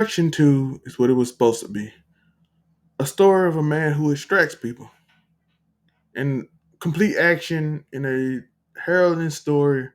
Action 2 is what it was supposed to be. A story of a man who extracts people. And complete action in a heralding story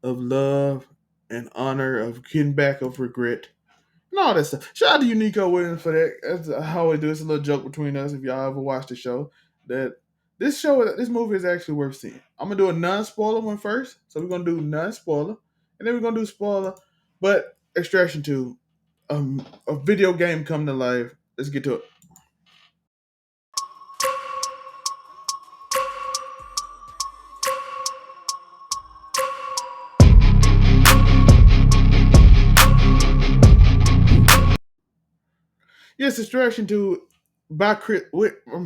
of love and honor, of getting back, of regret, and all that stuff. Shout out to Uniqo Williams for that. That's how we do. It's a little joke between us if y'all ever watched the show. That this movie is actually worth seeing. I'm gonna do a non-spoiler one first. So we're gonna do non-spoiler, and then we're gonna do spoiler. But Extraction 2, a video game come to life. Let's get to it. Yes, Extraction 2 by Chris,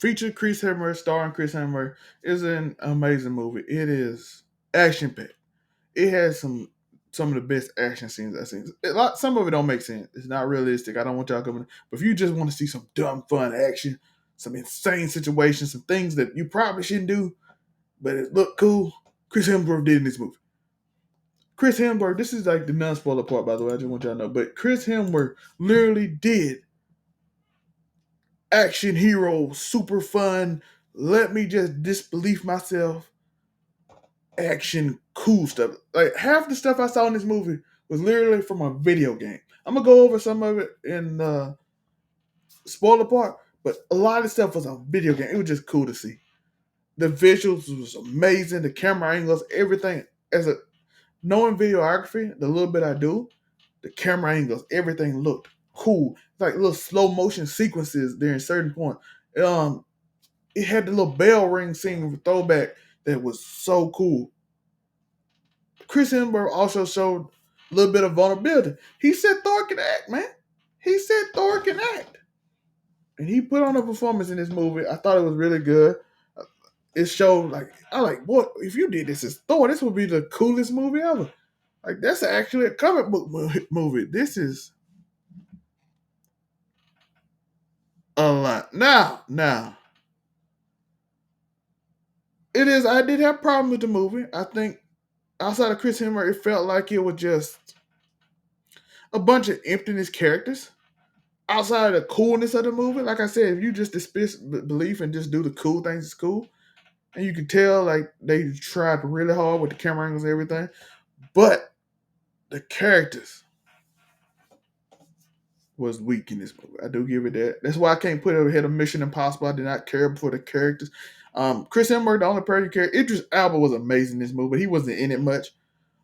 featured Chris Hemsworth, starring Chris Hemsworth, is an amazing movie. It is action packed. It has some of the best action scenes I've seen. Some of it don't make sense. It's not realistic. I don't want y'all coming. But if you just want to see some dumb fun action, some insane situations, some things that you probably shouldn't do, but it look cool, Chris Hemsworth did in this movie. Chris Hemsworth, this is like the non-spoiler part, by the way. I just want y'all to know. But Chris Hemsworth literally did action hero, super fun. Let me just disbelief myself. Action, cool stuff. Like half the stuff I saw in this movie was literally from a video game. I'm gonna go over some of it in spoiler part, but a lot of stuff was a video game. It was just cool to see. The visuals was amazing. The camera angles, everything. As a knowing videography, the little bit I do, the camera angles, everything looked cool. It's like little slow motion sequences during certain points. Um, it had the little bell ring scene with throwback that was so cool. Chris Hemsworth also showed a little bit of vulnerability. He said Thor can act, man. He said Thor can act. And he put on a performance in this movie. I thought it was really good. It showed like I like what if you did this as Thor, this would be the coolest movie ever. Like that's actually a comic book movie. This is a lot. Now, it is. I did have a problem with the movie. I think outside of Chris Hemsworth, it felt like it was just a bunch of emptiness characters. Outside of the coolness of the movie, like I said, if you just dismiss belief and just do the cool things, it's cool. And you can tell like they tried really hard with the camera angles and everything. But the characters was weak in this movie. I do give it that. That's why I can't put it ahead of Mission Impossible. I did not care for the characters. Chris Hemsworth, the only person character. Idris Elba was amazing in this movie, but he wasn't in it much.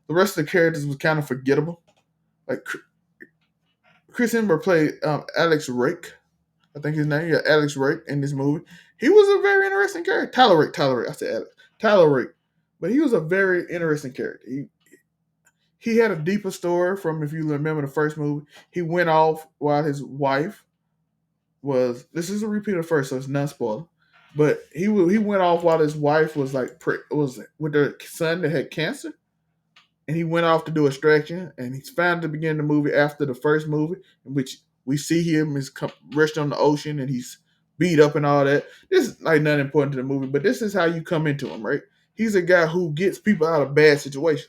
The rest of the characters was kind of forgettable. Like Chris Hemsworth played Alex Rake. I think his name, yeah, Alex Rake in this movie. He was a very interesting character. Tyler Rake. I said Alex. Tyler Rake. But he was a very interesting character. He had a deeper story from if you remember the first movie. He went off while his wife was. This is a repeat of the first, so it's not spoiler. But he went off while his wife was like was with their son that had cancer, and he went off to do extraction. And he's found at the beginning of the movie after the first movie, in which we see him is rushed on the ocean and he's beat up and all that. This is like not important to the movie, but this is how you come into him, right? He's a guy who gets people out of bad situations.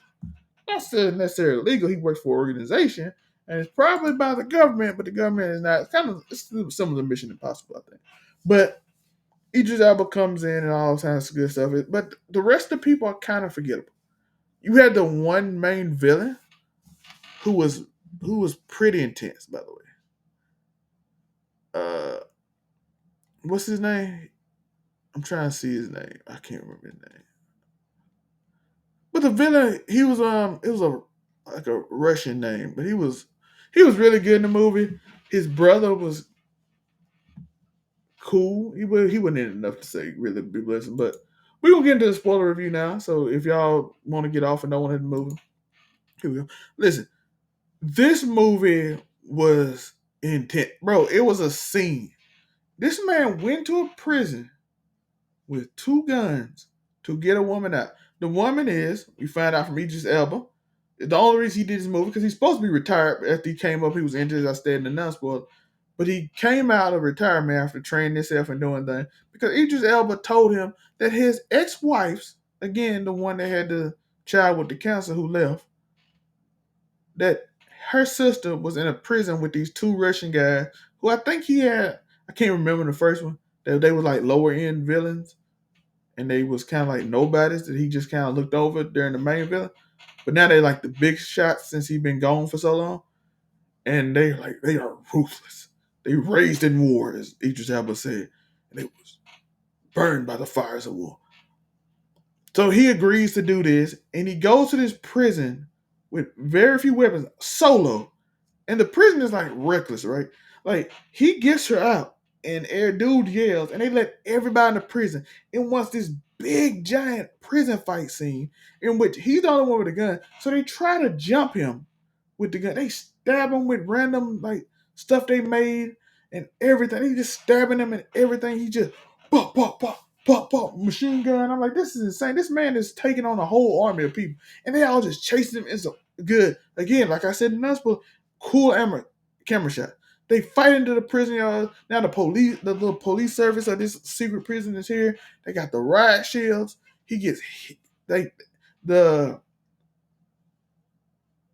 Not necessarily legal. He works for an organization, and it's probably by the government, but the government is not. It's kind of it's some of the Mission Impossible, I think. But Idris Elba comes in and all kinds of good stuff. But the rest of the people are kind of forgettable. You had the one main villain who was pretty intense, by the way. Uh, what's his name? I'm trying to see his name. I can't remember his name. But the villain, he was it was a like a Russian name, but he was really good in the movie. His brother was cool. He wasn't in enough to say really be blessing, but we're gonna get into the spoiler review now. So if y'all want to get off and don't want to move, here we go. Listen, this movie was intense, bro. It was a scene. This man went to a prison with two guns to get a woman out. The woman is, we find out from Idris Elba. The only reason he did this movie, because he's supposed to be retired after he came up, he was injured, as I stated in the non-spoiler. But he came out of retirement after training himself and doing things. Because Idris Elba told him that his ex-wife's, again, the one that had the child with the cancer who left, that her sister was in a prison with these two Russian guys who I think he had. I can't remember the first one. They were like lower end villains, and they was kind of like nobodies that he just kind of looked over during the main villain. But now they like the big shots since he been gone for so long, and they are ruthless. They raised in war, as Idris Elba said, and they was burned by the fires of war. So he agrees to do this, and he goes to this prison with very few weapons, solo. And the prison is like reckless, right? Like he gets her out, and air dude yells, and they let everybody in the prison. It wants this big giant prison fight scene in which he's the only one with a gun. So they try to jump him with the gun. They stab him with random like stuff they made and everything. They just stabbing him and everything. He just pop, pop, pop, pop, pop, machine gun. I'm like, this is insane. This man is taking on a whole army of people, and they all just chasing him. It's a good again, like I said in Nunspo, cool camera shot. They fight into the prison yard. Now the little police service of this secret prison is here. They got the riot shields. He gets they the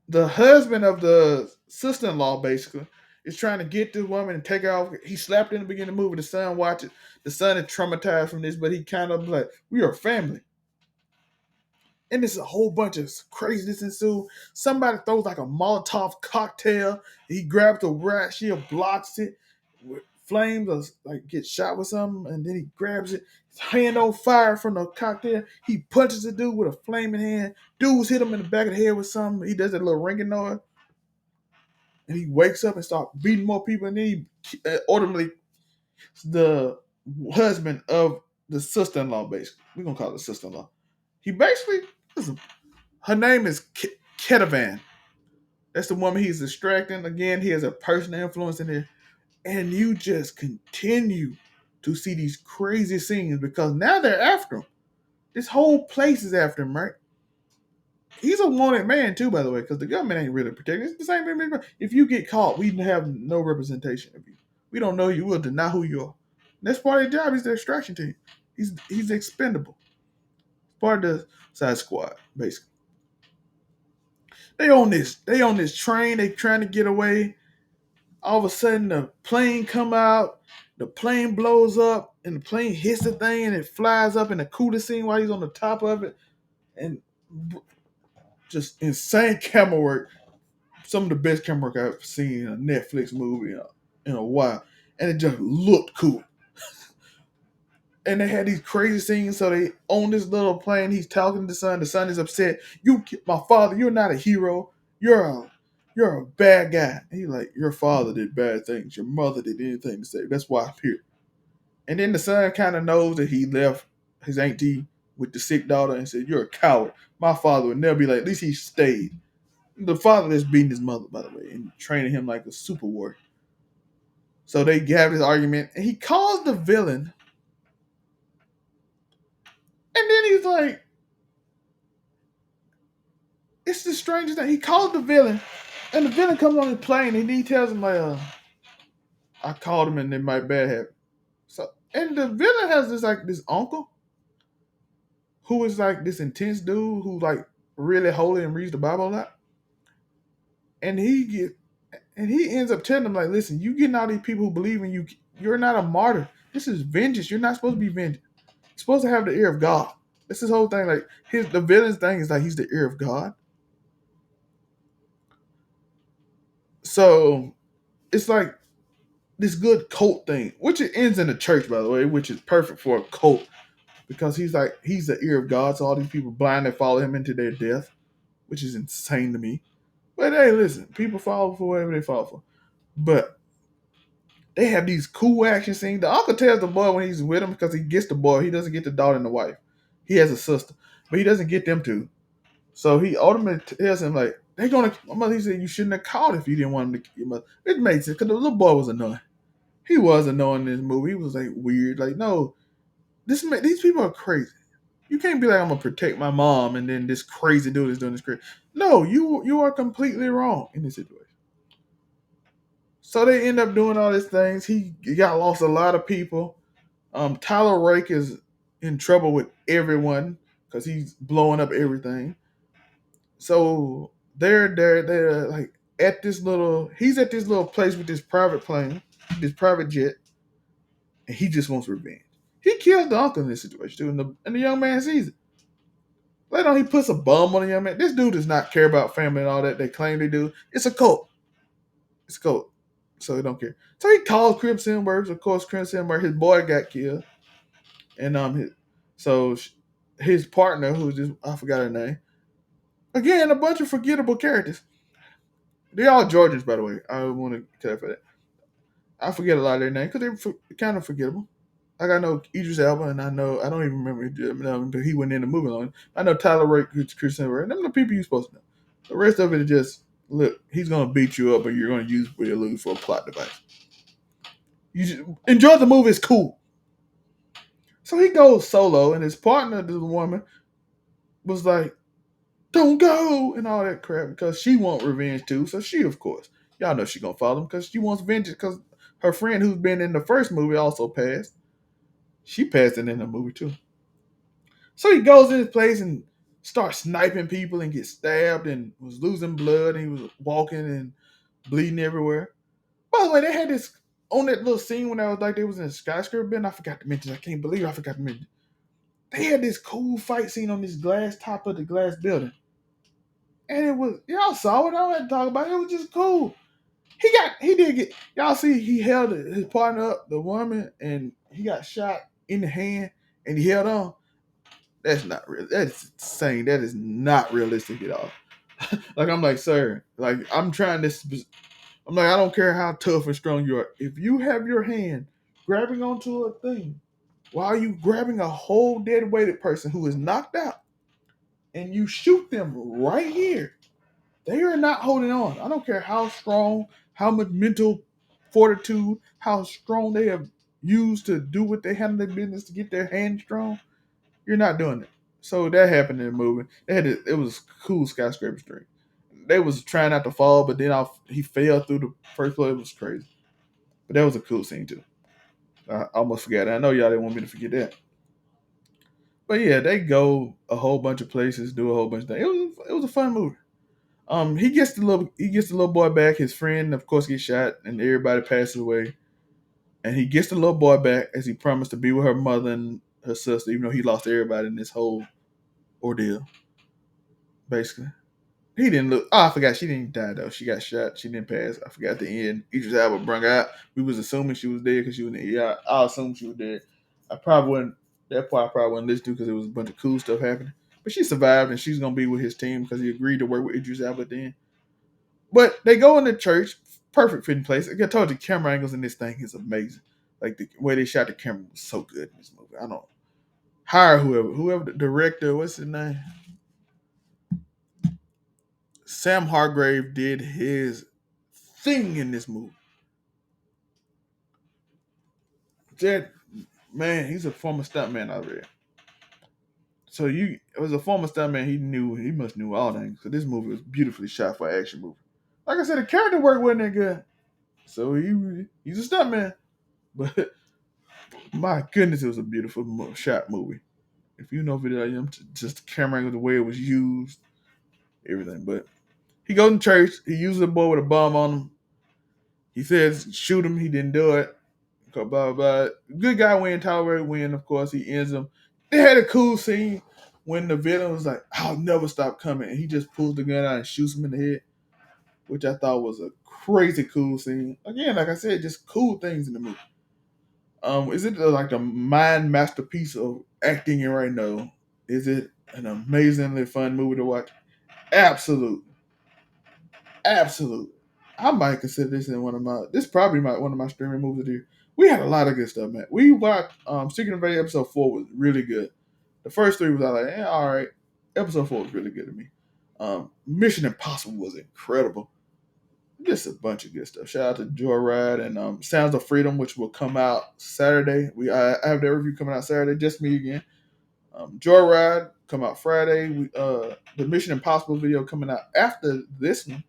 the husband of the sister-in-law basically is trying to get this woman and take her off. He slapped her in the beginning of the movie. The son watches. The son is traumatized from this, but he kind of like, we are family. And there's a whole bunch of craziness ensue. Somebody throws like a Molotov cocktail. He grabs the rat shield, blocks it with flames, or like gets shot with something, and then he grabs it. His hand on fire from the cocktail. He punches the dude with a flaming hand. Dudes hit him in the back of the head with something. He does that little ringing noise, and he wakes up and starts beating more people. And then he ultimately the husband of the sister-in-law. Basically, we're gonna call it sister-in-law. He basically listen, her name is Ketavan. That's the woman he's distracting. Again, he has a personal influence in there. And you just continue to see these crazy scenes because now they're after him. This whole place is after him, right? He's a wanted man too, by the way, because the government ain't really protecting. It's the same thing. If you get caught, we have no representation of you. We don't know you. We'll deny who you are. And that's part of their job. He's the extraction team. He's expendable. Part of the side squad, basically. They on this train. They trying to get away. All of a sudden, the plane come out. The plane blows up, and the plane hits the thing, and it flies up in the coolest scene while he's on the top of it, and just insane camera work. Some of the best camera work I've seen in a Netflix movie in a while, and it just looked cool. And they had these crazy scenes. So they on this little plane. He's talking to the son. The son is upset. My father. You're not a hero. You're a bad guy. And he's like, your father did bad things. Your mother did anything to save. That's why I'm here. And then the son kind of knows that he left his auntie with the sick daughter and said, "You're a coward. My father would never be like. At least he stayed." The father is beating his mother, by the way, and training him like a super warrior. So they have this argument, and he calls the villain. And then he's like, it's the strangest thing. He calls the villain, and the villain comes on the plane, and he tells him like, "I called him, and then my bad happened." So, and the villain has this uncle who is like this intense dude who like really holy and reads the Bible a lot, and he ends up telling him like, "Listen, you getting all these people who believe in you. You're not a martyr. This is vengeance. You're not supposed to be vengeance. You're supposed to have the ear of God." This is whole thing. Like the villain's thing is like he's the ear of God. So it's like this good cult thing, which it ends in a church, by the way, which is perfect for a cult because he's the ear of God. So all these people blindly follow him into their death, which is insane to me. But hey, listen, people fall for whatever they fall for. But they have these cool action scenes. The uncle tells the boy when he's with him because he gets the boy. He doesn't get the daughter and the wife. He has a sister, but he doesn't get them two. So he ultimately tells him like they're gonna. My mother, he said you shouldn't have called if you didn't want him to kill your mother. It made sense because the little boy was annoying. He was annoying in this movie. He was like weird. Like no, these people are crazy. You can't be like I'm gonna protect my mom and then this crazy dude is doing this crazy. No, you are completely wrong in this situation. So they end up doing all these things. He got lost a lot of people. Tyler Rake is in trouble with everyone because he's blowing up everything. So they're like he's at this little place with this private plane, this private jet, and he just wants revenge. He kills the uncle in this situation too, and the young man sees it. Later on, he puts a bum on the young man. This dude does not care about family and all that they claim they do. It's a cult. It's a cult. So he don't care. So he calls Crimson Words. Of course, Crimson Words, his boy got killed. And his partner, who's just, I forgot her name. Again, a bunch of forgettable characters. They're all Georgians, by the way. I want to clarify that. I forget a lot of their names because they're kind of forgettable. Like I know Idris Elba, and I don't even remember, but he went in the movie long. I know Tyler Rake, Chris Hemsworth, and them the people you're supposed to know. The rest of it is just look. He's gonna beat you up, but you're gonna use Will lose for a plot device. You just, enjoy the movie; it's cool. So he goes solo, and his partner, the woman, was like, "Don't go," and all that crap because she wants revenge too. So she, of course, y'all know she gonna follow him because she wants vengeance because her friend who's been in the first movie also passed. She passed it in the movie too. So he goes in his place and starts sniping people and gets stabbed and was losing blood and he was walking and bleeding everywhere. By the way, they had this on that little scene when I was like they was in a skyscraper building. I forgot to mention. I can't believe I forgot to mention. They had this cool fight scene on this glass top of the glass building. And it was y'all saw it. I don't have to talk about it. It was just cool. He did get y'all see he held his partner up, the woman, and he got shot in the hand and he held on. That's not real. That's insane. That is not realistic at all. Like I'm like, sir, like I'm trying this. I'm like, I don't care how tough and strong you are. If you have your hand grabbing onto a thing while you grabbing a whole dead weighted person who is knocked out, and you shoot them right here, they are not holding on. I don't care how strong, how much mental fortitude, how strong they have used to do what they handle their business to get their hand strong. You're not doing it. So that happened in the movie. It was cool skyscraper street. They was trying not to fall, but then he fell through the first floor. It was crazy. But that was a cool scene too. I almost forgot. I know y'all didn't want me to forget that. But yeah, they go a whole bunch of places, do a whole bunch of things. It was a fun movie. He gets the little boy back. His friend, of course, gets shot, and everybody passes away. And he gets the little boy back as he promised to be with her mother and her sister, even though he lost everybody in this whole ordeal. Basically, he didn't look. Oh, I forgot she didn't die though. She got shot. She didn't pass. I forgot the end. Idris Elba brung out. We was assuming she was dead because she was in the ER. I assumed she was dead. I probably wouldn't. That part I probably wouldn't listen to because it was a bunch of cool stuff happening. But she survived and she's gonna be with his team because he agreed to work with Idris Elba at the end. But they go in the church, perfect fitting place. Like I told you, camera angles in this thing is amazing. Like the way they shot the camera was so good in this movie. I don't hire whoever the director. What's his name? Sam Hargrave did his thing in this movie. That man, he's a former stuntman I read. So you it was a former stuntman. He must knew all things. So this movie was beautifully shot for an action movie. Like I said, the character work wasn't that good. So he's a stuntman. But my goodness, it was a beautiful shot movie. If you know video, just the camera angle, the way it was used, everything. But he goes in church. He uses a boy with a bomb on him. He says shoot him. He didn't do it. Blah blah blah. Good guy win. Tyler Rake win. Of course, he ends him. They had a cool scene when the villain was like, "I'll never stop coming," and he just pulls the gun out and shoots him in the head, which I thought was a crazy cool scene. Again, like I said, just cool things in the movie. Is it like a mind masterpiece of acting and right now? Is it an amazingly fun movie to watch? Absolutely, absolutely. I might consider this in one of my streaming movies of the year. We had a lot of good stuff, man. We watched Secret Invasion episode 4 was really good. The first three was like, all right. Episode 4 was really good to me. Mission Impossible was incredible. Just a bunch of good stuff. Shout out to Joyride and Sounds of Freedom, which will come out Saturday. I have that review coming out Saturday. Just me again. Joyride come out Friday. The Mission Impossible video coming out after this one.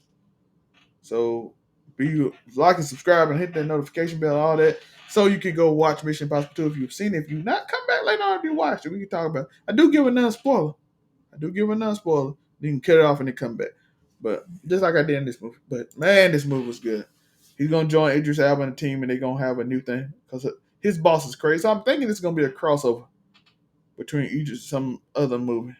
So be like and subscribe and hit that notification bell, all that, so you can go watch Mission Impossible 2 if you've seen it. If you've not, come back later on if you watched it. We can talk about it. I do give a non-spoiler. You can cut it off and then come back. But just like I did in this movie. But man, this movie was good. He's gonna join Idris Elba and the team, and they're gonna have a new thing because his boss is crazy. So I'm thinking it's gonna be a crossover between Idris, some other movie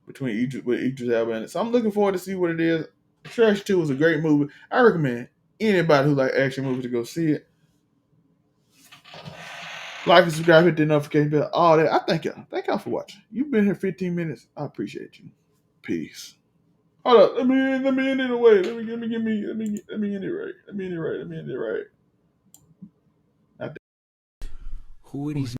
between Idris with Idris Elba in it. So I'm looking forward to see what it is. Trash 2 was a great movie. I recommend anybody who like action movies to go see it. Like and subscribe, hit the notification bell, all that. I thank y'all. Thank y'all for watching. You've been here 15 minutes. I appreciate you. Peace. Hold up. Let me end it away. Let me end it right. Let me end it right. Who are these